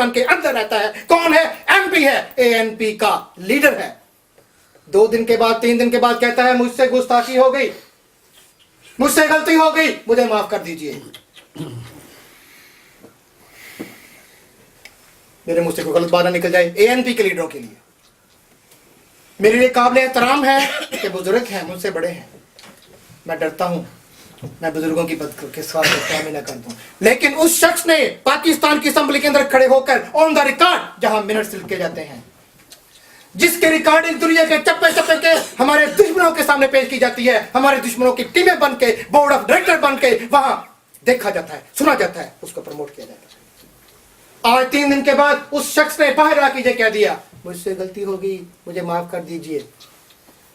پاکستان کے اندر رہتا ہے. کون ہے؟ MP ہے, ANP کا لیڈر ہے. 2 دن کے بعد 3 دن کے بعد کہتا ہے مجھ سے گستاخی ہو گئی, مجھ سے غلطی ہو گئی, مجھے معاف کر دیجئے. میرے منہ سے کوئی غلط بات نہ نکل جائے. ANP کے لیڈروں کے لیے میرے لیے قابل احترام ہے کہ بزرگ ہیں, مجھ سے بڑے ہیں. میں ڈرتا ہوں میں بزرگوں کی کے ساتھ بدکامی نہ کر دوں. لیکن اس شخص نے پاکستان کی اسمبلی کے اندر کھڑے ہو کر آن دا ریکارڈ, جہاں منٹس لکھے جاتے ہیں, جس کے ریکارڈنگ دنیا کے چپے چپے کے ہمارے دشمنوں کے سامنے پیش کی جاتی ہے, ہمارے دشمنوں کی ٹیمیں بن کے, بورڈ آف ڈائریکٹر بن کے وہاں دیکھا جاتا ہے, سنا جاتا ہے, اس کو پروموٹ کیا جاتا ہے. آج 3 دن کے بعد اس شخص نے باہر آ کے کہہ دیا مجھ سے غلطی ہو گئی, مجھے معاف کر دیجئے.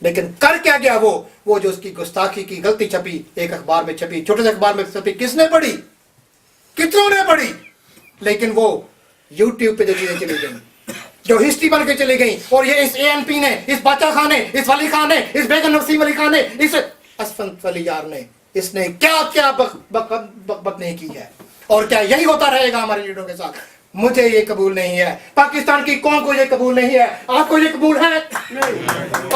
لیکن کر کیا گیا؟ وہ جو اس کی گستاخی کی غلطی چھپی, ایک اخبار میں چھپی, چھوٹے سے اخبار میں چھپی, کس نے پڑھی؟ کتنوں نے پڑھی؟ لیکن وہ یوٹیوب پہ جو چیزیں چلی گئیں, جو ہسٹری بن کے چلی گئیں, اور یہ اس ANP نے, اس باچا خان نے, اس ولی خان نے, اس بیگم نسیم علی خان نے, اس اسفند ولی یار نے, اس نے کیا کیا بک نہیں کی ہے. اور کیا یہی ہوتا رہے گا ہمارے لیڈروں کے ساتھ؟ مجھے یہ قبول نہیں ہے, پاکستان کی قوم کو یہ قبول نہیں ہے. آپ کو یہ قبول ہے؟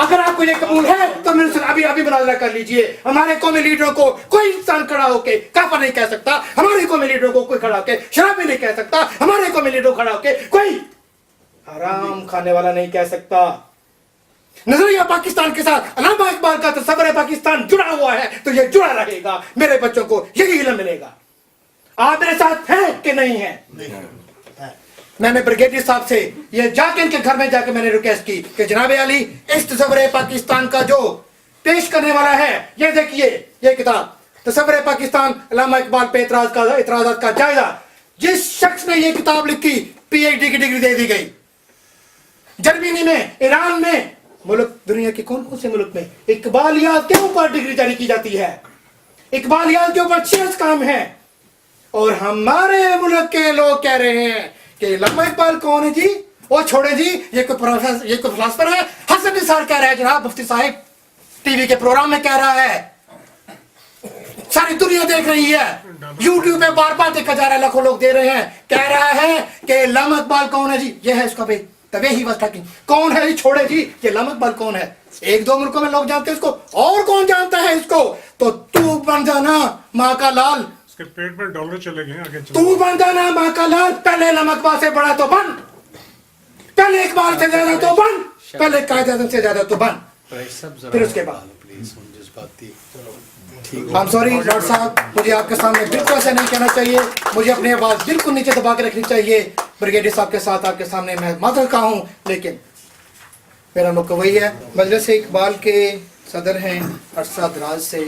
اگر آپ کو یہ قبول ہے تو میرے سے ابھی مناظرہ کر لیجئے. ہمارے قومی لیڈروں کو کوئی انسان کھڑا ہو کے کافر نہیں کہہ سکتا, ہمارے قومی لیڈروں کو کوئی کھڑا ہو کے شرابی نہیں کہہ سکتا, ہمارے قومی لیڈروں کھڑا ہو کے کوئی حرام کھانے والا نہیں کہہ سکتا. نظریہ پاکستان کے ساتھ علامہ اقبال کا تصور پاکستان جڑا ہوا ہے تو یہ جڑا رہے گا. میرے بچوں کو یہی علم ملے گا. آپ میرے ساتھ ہیں کہ نہیں ہیں؟ میں نے بریگیڈیئر صاحب سے یہ جا کے ان کے گھر میں جا کے میں نے ریکویسٹ کی کہ جناب علی, اس تصور پاکستان کا جو پیش کرنے والا ہے, یہ دیکھیے یہ کتاب تصور پاکستان علامہ اقبال پہ اعتراضات کا جائزہ, جس شخص نے یہ کتاب لکھی PhD کی ڈگری دے دی گئی. جرمنی میں, ایران میں, ملک دنیا کے کون کون سے ملک میں اقبالیات کے اوپر ڈگری جاری کی جاتی ہے, اقبالیات کے اوپر چیز کام ہے. اور ہمارے ملک کے لوگ کہہ رہے ہیں کہ علامہ اقبال کون ہے جی؟ وہ چھوڑے جی, یہ کوئی فلاسفر ہے. حسن نثار کہہ رہا ہے جناب, مفتی صاحب ٹی وی کے پروگرام میں کہہ رہا ہے, ساری دنیا دیکھ رہی ہے, یوٹیوب پہ بار بار دیکھا جا رہا ہے, لاکھوں لوگ دے رہے ہیں, کہہ رہا ہے کہ علامہ اقبال کون ہے جی؟ یہ ہے اس کا بھائی طبی ہی واسطہ کی کون ہے جی؟ چھوڑے جی, یہ علامہ اقبال کون ہے؟ 1-2 ملکوں میں لوگ جانتے ہیں اس کو, اور کون جانتا ہے اس کو؟ تو بن جانا ماں کا لال, اس کے پیٹ میں ڈالر چلے گئے آگے. تو بن جانا ماں کا لال. پہلے علامہ اقبال سے بڑا تو بن, پہلے اقبال سے زیادہ تو بن, پہلے قائد اعظم سے زیادہ تو بن, پھر اس کے بعد. I'm sorry ڈاکٹر صاحب, مجھے آپ کے سامنے بالکل ایسا نہیں کہنا چاہیے, مجھے اپنی آواز بالکل نیچے دبا کے رکھنی چاہیے. بریگیڈیئر صاحب کے ساتھ آپ کے سامنے میں معذرت کا ہوں, لیکن میرا موقع وہی ہے. مجلس اقبال کے صدر ہیں عرصہ دراز سے.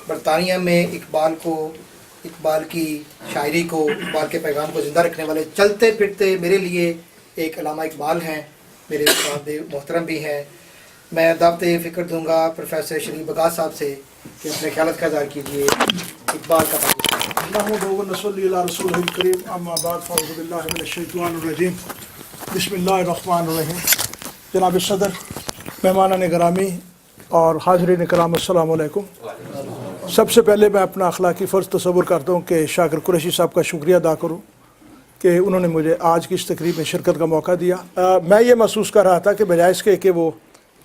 برطانیہ میں اقبال کی شاعری کو, اقبال کے پیغام کو زندہ رکھنے والے چلتے پھرتے میرے لیے ایک علامہ اقبال ہیں, میرے استاد محترم بھی ہیں. میں دعوت فکر دوں گا پروفیسر شریف بغاز صاحب سے کہ اپنے خیالات کا اظہار کیجیے اقبال کا پاکستان. نحمدہ و نصلی علی رسولہ الکریم, اما بعد فاعوذ باللہ من الشیطان الرجیم, بسم اللہ الرحمن الرحیم. جناب صدر, مہمانان گرامی اور حاضرین کرام, السلام علیکم. سب سے پہلے میں اپنا اخلاقی فرض تصور کرتا ہوں کہ شاکر قریشی صاحب کا شکریہ ادا کروں کہ انہوں نے مجھے آج کی اس تقریب میں شرکت کا موقع دیا. میں یہ محسوس کر رہا تھا کہ بجائے اس کے کہ وہ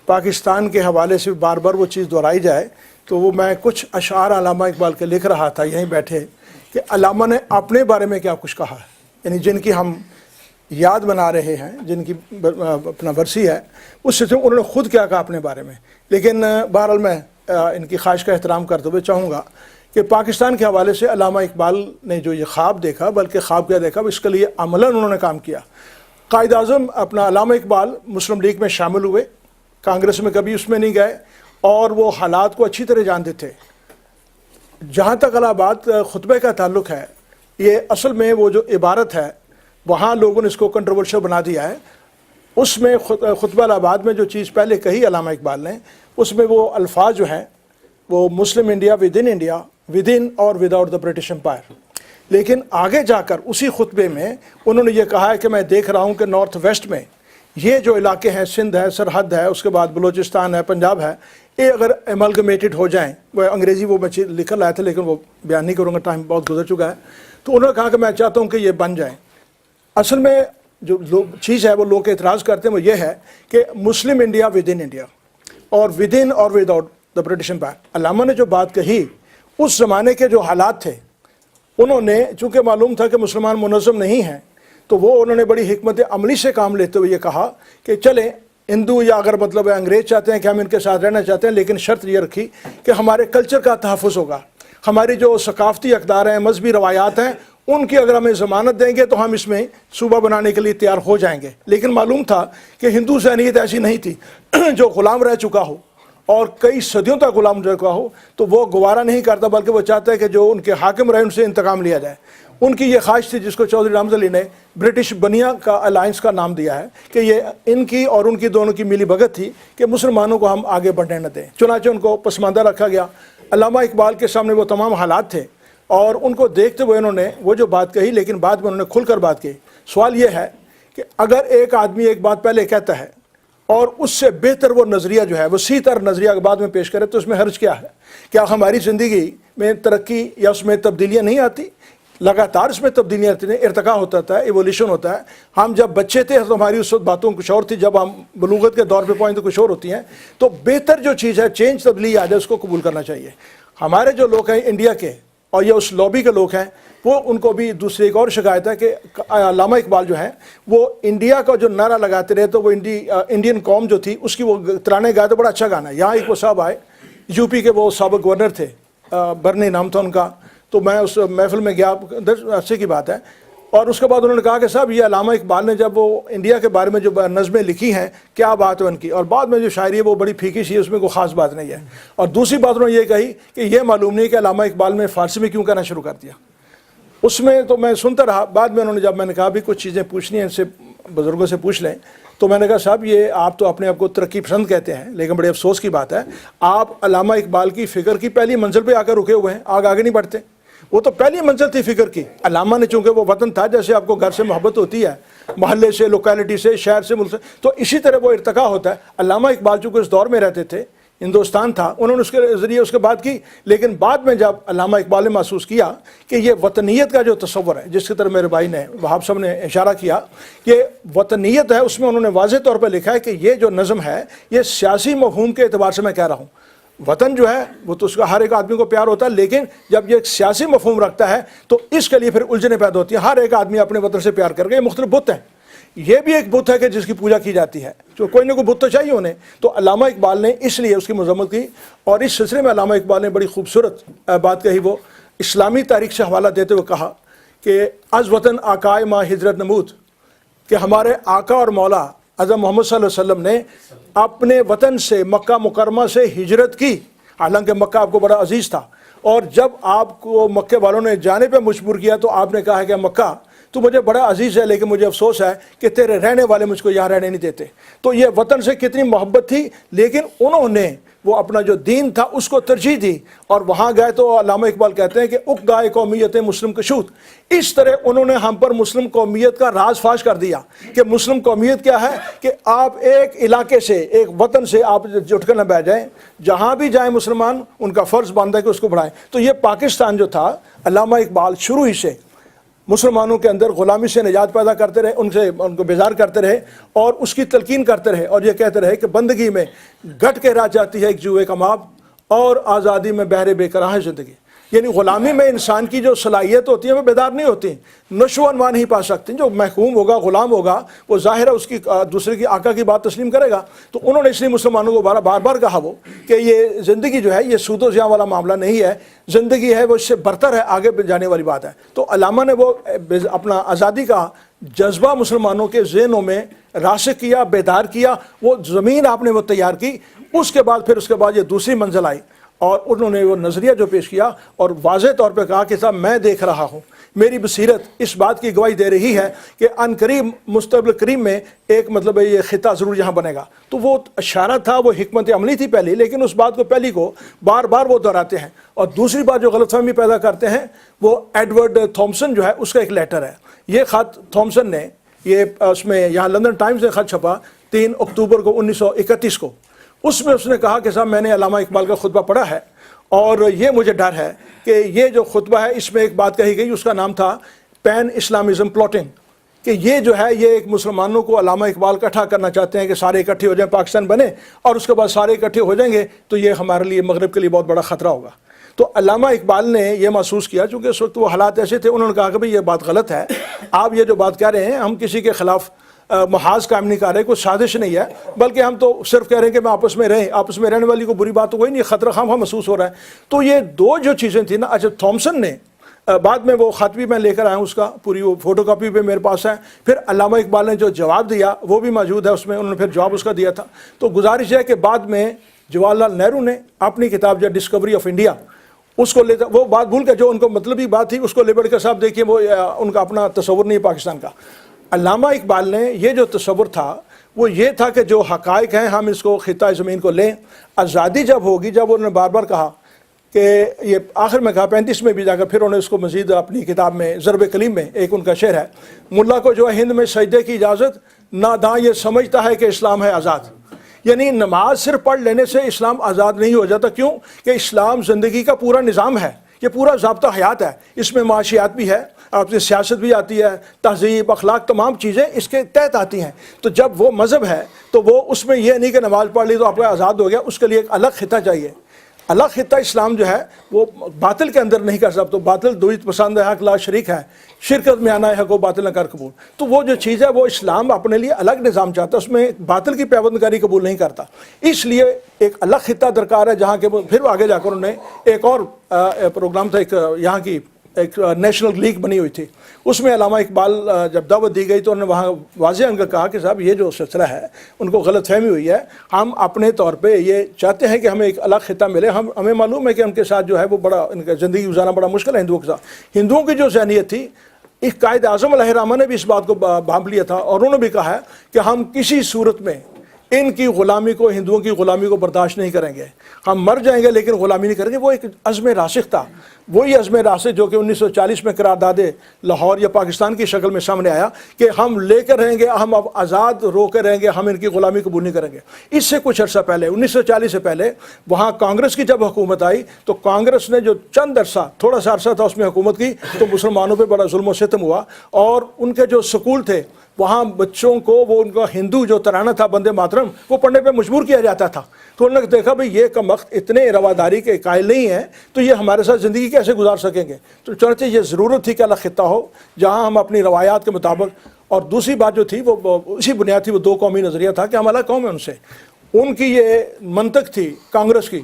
پاکستان کے حوالے سے بار بار وہ چیز دہرائی جائے, تو وہ میں کچھ اشعار علامہ اقبال کے لکھ رہا تھا یہیں بیٹھے کہ علامہ نے اپنے بارے میں کیا کچھ کہا ہے, یعنی جن کی ہم یاد بنا رہے ہیں, جن کی اپنا برسی ہے, اس سے انہوں نے خود کیا کہا اپنے بارے میں. لیکن بہرحال میں ان کی خواہش کا احترام کرتے ہوئے چاہوں گا کہ پاکستان کے حوالے سے علامہ اقبال نے جو یہ خواب دیکھا, بلکہ خواب کیا دیکھا, اس کے لیے عملاً انہوں نے کام کیا. قائد اعظم اپنا علامہ اقبال مسلم لیگ میں شامل ہوئے, کانگریس میں کبھی اس میں نہیں گئے, اور وہ حالات کو اچھی طرح جانتے تھے. جہاں تک الہٰباد خطبے کا تعلق ہے, یہ اصل میں وہ جو عبارت ہے وہاں لوگوں نے اس کو کنٹروورشل بنا دیا ہے. اس میں خطبہ الہٰباد میں جو چیز پہلے کہی علامہ اقبال نے, اس میں وہ الفاظ جو ہیں وہ مسلم انڈیا, ود ان اور وداؤٹ دا برٹش امپائر. لیکن آگے جا کر اسی خطبے میں انہوں نے یہ کہا ہے کہ میں دیکھ رہا ہوں کہ نارتھ ویسٹ میں یہ جو علاقے ہیں, سندھ ہے, سرحد ہے, اس کے بعد بلوچستان ہے, پنجاب ہے, یہ اگر ایملگمیٹڈ ہو جائیں, وہ انگریزی وہ میں لکھ لائے تھے لیکن وہ بیان نہیں کروں گا, ٹائم بہت گزر چکا ہے, تو انہوں نے کہا کہ میں چاہتا ہوں کہ یہ بن جائیں. اصل میں جو چیز ہے وہ لوگ اعتراض کرتے ہیں وہ یہ ہے کہ مسلم انڈیا ود ان انڈیا اور ود ان اور with out the British umpire. علامہ نے جو بات کہی اس زمانے کے جو حالات تھے، انہوں نے چونکہ معلوم تھا کہ مسلمان منظم نہیں ہیں، تو وہ انہوں نے بڑی حکمت عملی سے کام لیتے ہوئے یہ کہا کہ چلیں ہندو یا اگر مطلب انگریز چاہتے ہیں کہ ہم ان کے ساتھ رہنا چاہتے ہیں، لیکن شرط یہ رکھی کہ ہمارے کلچر کا تحفظ ہوگا، ہماری جو ثقافتی اقدار ہیں، مذہبی روایات ہیں، ان کی اگر ہمیں ضمانت دیں گے تو ہم اس میں صوبہ بنانے کے لیے تیار ہو جائیں گے۔ لیکن معلوم تھا کہ ہندو ذہنیت ایسی نہیں تھی، جو غلام رہ چکا ہو اور کئی صدیوں تک غلام رہ چکا ہو تو وہ گوارا نہیں کرتا، بلکہ وہ چاہتا ہے کہ جو ان کے حاکم رہے ان سے انتقام لیا جائے۔ ان کی یہ خواہش تھی جس کو چودھری رامز علی نے برٹش بنیا کا الائنس کا نام دیا ہے، کہ یہ ان کی اور ان کی دونوں کی ملی بھگت تھی کہ مسلمانوں کو ہم آگے بڑھنے نہ دیں۔ چنانچہ ان کو پسماندہ رکھا گیا۔ علامہ اقبال کے سامنے وہ تمام حالات تھے اور ان کو دیکھتے ہوئے انہوں نے وہ جو بات کہی، لیکن بعد میں انہوں نے کھل کر بات کہی۔ سوال یہ ہے کہ اگر ایک آدمی ایک بات پہلے کہتا ہے اور اس سے بہتر وہ نظریہ جو ہے، وسیع تر نظریہ بعد میں پیش کرے، تو اس میں حرج کیا ہے؟ کیا ہماری زندگی میں ترقی یا اس میں تبدیلیاں نہیں آتی؟ لگاتار اس میں تبدیلیاں آتی ہیں، ارتقاء ہوتا ہے، ایولیوشن ہوتا ہے۔ ہم جب بچے تھے تو ہماری اس وقت باتوں کچھ اور تھی، جب ہم بلوغت کے دور پہ پہنچے تو کچھ اور ہوتی ہیں۔ تو بہتر جو چیز ہے، چینج تبدیلی آ جائے، اس کو قبول کرنا چاہیے۔ ہمارے جو لوگ ہیں انڈیا کے اور یہ اس لابی کے لوگ ہیں، وہ ان کو بھی دوسری ایک اور شکایت ہے کہ علامہ اقبال جو ہیں وہ انڈیا کا جو نعرہ لگاتے رہے، تو وہ انڈین قوم جو تھی اس کی وہ ترانے گائے تو بڑا اچھا گانا ہے۔ یہاں ایک وہ صاحب آئے، یو پی کے وہ سابق گورنر تھے، برنی نام تھا ان کا، تو میں اس محفل میں گیا، 10 عرصے کی بات ہے، اور اس کے بعد انہوں نے کہا کہ صاحب یہ علامہ اقبال نے جب وہ انڈیا کے بارے میں جو نظمیں لکھی ہیں کیا بات ہے ان کی، اور بعد میں جو شاعری ہے وہ بڑی پھیکی سی ہے، اس میں کوئی خاص بات نہیں ہے۔ اور دوسری بات انہوں نے یہ کہی کہ یہ معلوم نہیں کہ علامہ اقبال نے فارسی میں کیوں کہنا شروع کر دیا۔ اس میں تو میں سنتا رہا، بعد میں انہوں نے جب میں نے کہا بھی کچھ چیزیں پوچھنی ہیں ان سے، بزرگوں سے پوچھ لیں، تو میں نے کہا صاحب یہ آپ تو اپنے آپ کو ترقی پسند کہتے ہیں، لیکن بڑے افسوس کی بات ہے آپ علامہ اقبال کی فکر کی پہلی منزل پہ آ کر رکے ہوئے ہیں، آگے نہیں بڑھتے۔ وہ تو پہلی منزل تھی فکر کی۔ علامہ نے چونکہ وہ وطن تھا، جیسے آپ کو گھر سے محبت ہوتی ہے، محلے سے، لوکیلٹی سے، شہر سے، ملک سے، تو اسی طرح وہ ارتقاء ہوتا ہے۔ علامہ اقبال چونکہ اس دور میں رہتے تھے، ہندوستان تھا، انہوں نے اس کے ذریعے اس کے بات کی، لیکن بعد میں جب علامہ اقبال نے محسوس کیا کہ یہ وطنیت کا جو تصور ہے، جس کی طرح میرے بھائی نے وہاب صاحب نے اشارہ کیا کہ وطنیت ہے، اس میں انہوں نے واضح طور پہ لکھا ہے کہ یہ جو نظم ہے یہ سیاسی مفہوم کے اعتبار سے میں کہہ رہا ہوں۔ وطن جو ہے وہ تو اس کا ہر ایک آدمی کو پیار ہوتا ہے، لیکن جب یہ ایک سیاسی مفہوم رکھتا ہے تو اس کے لیے پھر الجھنیں پیدا ہوتی ہیں۔ ہر ایک آدمی اپنے وطن سے پیار کر کے، یہ مختلف بت ہیں، یہ بھی ایک بت ہے کہ جس کی پوجا کی جاتی ہے، تو کوئی نہ کوئی بت تو چاہیے انہیں۔ تو علامہ اقبال نے اس لیے اس کی مذمت کی، اور اس سلسلے میں علامہ اقبال نے بڑی خوبصورت بات کہی۔ وہ اسلامی تاریخ سے حوالہ دیتے ہوئے کہا کہ از وطن آقائے ما ہجرت نمود، کہ ہمارے آقا اور مولا حضرت محمد صلی اللہ علیہ وسلم نے اپنے وطن سے، مکہ مکرمہ سے ہجرت کی، حالانکہ مکہ آپ کو بڑا عزیز تھا، اور جب آپ کو مکے والوں نے جانے پہ مجبور کیا تو آپ نے کہا کہ مکہ تو مجھے بڑا عزیز ہے، لیکن مجھے افسوس ہے کہ تیرے رہنے والے مجھ کو یہاں رہنے نہیں دیتے۔ تو یہ وطن سے کتنی محبت تھی، لیکن انہوں نے وہ اپنا جو دین تھا اس کو ترجیح دی، اور وہاں گئے تو علامہ اقبال کہتے ہیں کہ اک گائے قومیت مسلم کشود، اس طرح انہوں نے ہم پر مسلم قومیت کا راز فاش کر دیا کہ مسلم قومیت کیا ہے، کہ آپ ایک علاقے سے، ایک وطن سے آپ جٹ کر نہ بیٹھ جائیں، جہاں بھی جائیں مسلمان ان کا فرض بنتا ہے کہ اس کو بڑھائیں۔ تو یہ پاکستان جو تھا، علامہ اقبال شروع ہی سے مسلمانوں کے اندر غلامی سے نجات پیدا کرتے رہے، ان کو بیزار کرتے رہے اور اس کی تلقین کرتے رہے، اور یہ کہتے رہے کہ بندگی میں گھٹ کے رہ جاتی ہے ایک جوئے کا ماب، اور آزادی میں بہرے بے قرار ہے زندگی۔ یعنی غلامی میں انسان کی جو صلاحیت ہوتی ہے وہ بیدار نہیں ہوتی، نشو و انواع نہیں پا سکتی۔ جو محکوم ہوگا، غلام ہوگا، وہ ظاہر ہے اس کی دوسرے کی آقا کی بات تسلیم کرے گا۔ تو انہوں نے اس لیے مسلمانوں کو بار بار کہا وہ کہ یہ زندگی جو ہے یہ سود و زیاں والا معاملہ نہیں ہے، زندگی ہے وہ اس سے برتر ہے، آگے جانے والی بات ہے۔ تو علامہ نے وہ اپنا آزادی کا جذبہ مسلمانوں کے ذہنوں میں راسخ کیا، بیدار کیا، وہ زمین آپ نے وہ تیار کی۔ اس کے بعد یہ دوسری منزل آئی، اور انہوں نے وہ نظریہ جو پیش کیا اور واضح طور پہ کہا کہ صاحب میں دیکھ رہا ہوں، میری بصیرت اس بات کی گواہی دے رہی ہے کہ ان قریب مستقبل کریم میں ایک مطلب یہ خطہ ضرور یہاں بنے گا۔ تو وہ اشارہ تھا، وہ حکمت عملی تھی پہلی، لیکن اس بات کو پہلی کو بار بار وہ دہراتے ہیں۔ اور دوسری بات جو غلط فہمی پیدا کرتے ہیں وہ ایڈورڈ تھامسن جو ہے اس کا ایک لیٹر ہے۔ یہ خط تھامسن نے، یہ اس میں یہاں لندن ٹائمز نے خط چھپا 3 اکتوبر کو 1931 کو، اس میں اس نے کہا کہ صاحب میں نے علامہ اقبال کا خطبہ پڑھا ہے، اور یہ مجھے ڈر ہے کہ یہ جو خطبہ ہے اس میں ایک بات کہی گئی، اس کا نام تھا پین اسلامزم پلاٹنگ، کہ یہ جو ہے یہ ایک مسلمانوں کو علامہ اقبال اکٹھا کرنا چاہتے ہیں کہ سارے اکٹھے ہو جائیں، پاکستان بنے، اور اس کے بعد سارے اکٹھے ہو جائیں گے تو یہ ہمارے لیے مغرب کے لیے بہت بڑا خطرہ ہوگا۔ تو علامہ اقبال نے یہ محسوس کیا، چونکہ اس وقت وہ حالات ایسے تھے، انہوں نے کہا کہ بھئی یہ بات غلط ہے، آپ یہ جو بات کہہ رہے ہیں ہم کسی کے خلاف محاذ قائم نہیں کر رہے، کوئی سازش نہیں ہے، بلکہ ہم تو صرف کہہ رہے ہیں کہ میں آپس میں رہیں، آپس میں رہنے والی کوئی بری بات تو کوئی نہیں، خطرہ خواہ محسوس ہو رہا ہے۔ تو یہ دو جو چیزیں تھیں نا، اچھا تھامسن نے بعد میں وہ خط بھی میں لے کر آیا ہوں، اس کا پوری وہ فوٹو کاپی پہ میرے پاس ہے، پھر علامہ اقبال نے جو جواب دیا وہ بھی موجود ہے اس میں، انہوں نے پھر جواب اس کا دیا تھا۔ تو گزارش ہے کہ بعد میں جواہر لال نہرو نے اپنی کتاب جو ڈسکوری آف انڈیا اس کو لے کر وہ بات بھول کے جو ان کو مطلبی بات تھی اس کو لے بڑھ کے صاحب دیکھیے وہ ان کا اپنا تصور نہیں ہے پاکستان کا۔ علامہ اقبال نے یہ جو تصور تھا وہ یہ تھا کہ جو حقائق ہیں ہم اس کو خطہ زمین کو لیں، آزادی جب ہوگی، جب انہوں نے بار بار کہا کہ یہ آخر میں کہا 35 میں بھی جا کر، پھر انہوں نے اس کو مزید اپنی کتاب میں ضرب کلیم میں ایک ان کا شعر ہے، ملا کو جو ہے ہند میں سجدے کی اجازت، ناداں یہ سمجھتا ہے کہ اسلام ہے آزاد۔ یعنی نماز صرف پڑھ لینے سے اسلام آزاد نہیں ہو جاتا، کیوں کہ اسلام زندگی کا پورا نظام ہے، یہ پورا ضابطہ حیات ہے، اس میں معاشیات بھی ہے، آپ کی سیاست بھی آتی ہے، تہذیب، اخلاق، تمام چیزیں اس کے تحت آتی ہیں۔ تو جب وہ مذہب ہے تو وہ اس میں یہ نہیں کہ نماز پڑھ لی تو آپ کا آزاد ہو گیا، اس کے لیے ایک الگ خطہ چاہیے۔ الگ خطہ اسلام جو ہے وہ باطل کے اندر نہیں کر سکتا، تو باطل دویت پسند ہے، حق لا شریک ہے، شرکت میں آنا ہے حق و باطل نہ کر قبول۔ تو وہ جو چیز ہے وہ اسلام اپنے لیے الگ نظام چاہتا ہے، اس میں باطل کی پیوند کاری قبول نہیں کرتا، اس لیے ایک الگ خطہ درکار ہے جہاں کے پھر آگے جا کر انہوں نے ایک اور پروگرام تھا، ایک یہاں کی ایک نیشنل لیگ بنی ہوئی تھی، اس میں علامہ اقبال جب دعوت دی گئی تو انہوں نے وہاں واضح ان کا کہا کہ صاحب یہ جو سلسلہ ہے ان کو غلط فہمی ہوئی ہے، ہم اپنے طور پہ یہ چاہتے ہیں کہ ہمیں ایک الگ خطہ ملے، ہمیں معلوم ہے کہ ان کے ساتھ جو ہے وہ بڑا ان کا زندگی گزارنا بڑا مشکل ہے ہندوؤں کے ساتھ۔ ہندوؤں کی جو ذہنیت تھی، ایک قائد اعظم علیہ الرحمہ نے بھی اس بات کو بھانپ لیا تھا، اور انہوں نے بھی کہا ہے کہ ہم کسی صورت میں ان کی غلامی کو، ہندوؤں کی غلامی کو برداشت نہیں کریں گے، ہم مر جائیں گے لیکن غلامی نہیں کریں گے۔ وہ ایک عزم راسخ تھا، وہی عزم راسخ جو کہ 1940 میں قرارداد لاہور یا پاکستان کی شکل میں سامنے آیا کہ ہم لے کر رہیں گے، ہم اب آزاد رو کے رہیں گے، ہم ان کی غلامی قبول نہیں کریں گے۔ اس سے کچھ عرصہ پہلے 1940 سے پہلے وہاں کانگریس کی جب حکومت آئی تو کانگریس نے جو چند عرصہ، تھوڑا سا عرصہ تھا اس میں حکومت کی، تو مسلمانوں پہ بڑا ظلم و ستم ہوا، اور ان کے جو سکول تھے وہاں بچوں کو وہ ان کا ہندو جو ترانہ تھا بندے ماترم وہ پڑھنے پہ مجبور کیا جاتا تھا۔ تو انہوں نے دیکھا بھئی یہ کم وقت اتنے رواداری کے قائل نہیں ہیں تو یہ ہمارے ساتھ زندگی کیسے گزار سکیں گے، تو چنانچہ یہ ضرورت تھی کہ الگ خطہ ہو جہاں ہم اپنی روایات کے مطابق، اور دوسری بات جو تھی وہ اسی بنیاد تھی، وہ دو قومی نظریہ تھا کہ ہم الگ قوم ہیں ان سے۔ ان کی یہ منطق تھی کانگریس کی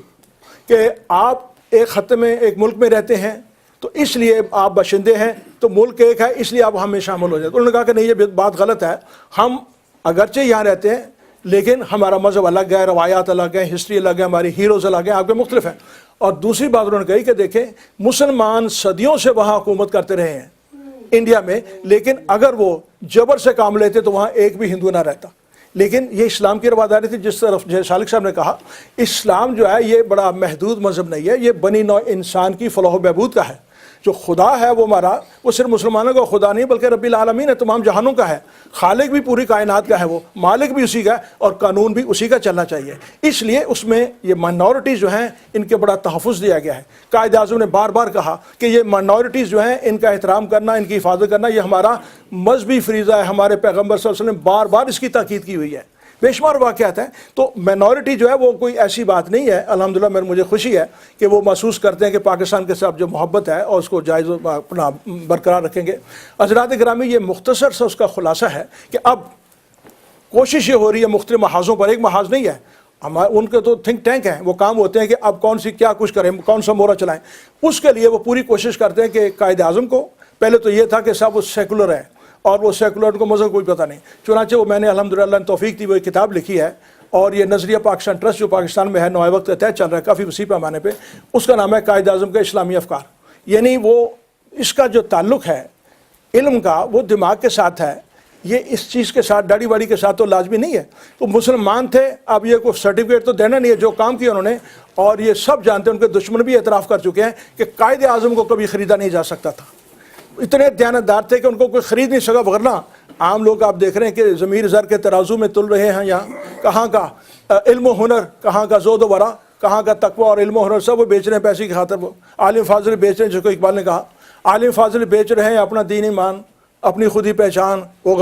کہ آپ ایک خطے میں ایک ملک میں رہتے ہیں تو اس لیے آپ باشندے ہیں، تو ملک ایک ہے اس لیے آپ ہم میں شامل ہو جائیں۔ تو انہوں نے کہا کہ نہیں، یہ بات غلط ہے، ہم اگرچہ یہاں رہتے ہیں لیکن ہمارا مذہب الگ ہے، روایات الگ ہیں، ہسٹری الگ ہے، ہماری ہیروز الگ ہیں، آپ کے مختلف ہیں۔ اور دوسری بات انہوں نے کہی کہ دیکھیں مسلمان صدیوں سے وہاں حکومت کرتے رہے ہیں انڈیا میں، لیکن اگر وہ جبر سے کام لیتے تو وہاں ایک بھی ہندو نہ رہتا۔ لیکن یہ اسلام کی رواداری تھی، جس طرف شالق صاحب نے کہا اسلام جو ہے یہ بڑا محدود مذہب نہیں ہے، یہ بنی نوع انسان کی فلاح و بہبود کا ہے۔ جو خدا ہے وہ ہمارا، وہ صرف مسلمانوں کا خدا نہیں بلکہ رب العالمین ہے، تمام جہانوں کا ہے، خالق بھی پوری کائنات کا ہے، وہ مالک بھی اسی کا ہے، اور قانون بھی اسی کا چلنا چاہیے۔ اس لیے اس میں یہ مائنورٹیز جو ہیں ان کے بڑا تحفظ دیا گیا ہے۔ قائد اعظم نے بار بار کہا کہ یہ مائنورٹیز جو ہیں ان کا احترام کرنا، ان کی حفاظت کرنا یہ ہمارا مذہبی فریضہ ہے، ہمارے پیغمبر صلی اللہ علیہ وسلم نے بار بار اس کی تاکید کی ہوئی ہے۔ بے شمار واقعات ہیں۔ تو مائنورٹی جو ہے وہ کوئی ایسی بات نہیں ہے، الحمدللہ مجھے خوشی ہے کہ وہ محسوس کرتے ہیں کہ پاکستان کے ساتھ جو محبت ہے اور اس کو جائز اپنا برقرار رکھیں گے۔ حضرات گرامی، یہ مختصر سا اس کا خلاصہ ہے کہ اب کوشش یہ ہو رہی ہے مختلف محاذوں پر، ایک محاذ نہیں ہے، ان کے تو تھنک ٹینک ہیں، وہ کام ہوتے ہیں کہ اب کون سی کیا کچھ کریں، کون سا مورا چلائیں، اس کے لیے وہ پوری کوشش کرتے ہیں کہ قائد اعظم کو پہلے تو یہ تھا کہ صاحب وہ سیکولر ہے اور وہ سیکولر کو مذہب کوئی پتہ نہیں، چنانچہ وہ میں نے الحمدللہ توفیق دی وہ ایک کتاب لکھی ہے، اور یہ نظریہ پاکستان ٹرسٹ جو پاکستان میں ہے نوائے وقت کے تحت چل رہا ہے کافی وسیع پیمانے پہ، اس کا نام ہے قائد اعظم کا اسلامی افکار۔ یعنی وہ اس کا جو تعلق ہے علم کا وہ دماغ کے ساتھ ہے، یہ اس چیز کے ساتھ داڑھی واڑی کے ساتھ تو لازمی نہیں ہے۔ تو مسلمان تھے، اب یہ کوئی سرٹیفکیٹ تو دینا نہیں ہے، جو کام کیا انہوں نے، اور یہ سب جانتے ہیں، ان کے دشمن بھی اعتراف کر چکے ہیں کہ قائد اعظم کو کبھی خریدا نہیں جا سکتا تھا، اتنے دیانتدار تھے کہ ان کو کوئی خرید نہیں سکا، ورنہ عام لوگ آپ دیکھ رہے ہیں کہ ضمیر زر کے ترازو میں تل رہے ہیں، یہاں کہاں کا علم و ہنر، کہاں کا زہد و ورع، کہاں کا تقوی اور علم و ہنر، سب وہ بیچ رہے ہیں پیسے کی خاطر۔ وہ عالم فاضل بیچ رہے ہیں، جس کو اقبال نے کہا عالم فاضل بیچ رہے ہیں اپنا دین ایمان، اپنی خود ہی پہچان ہوگا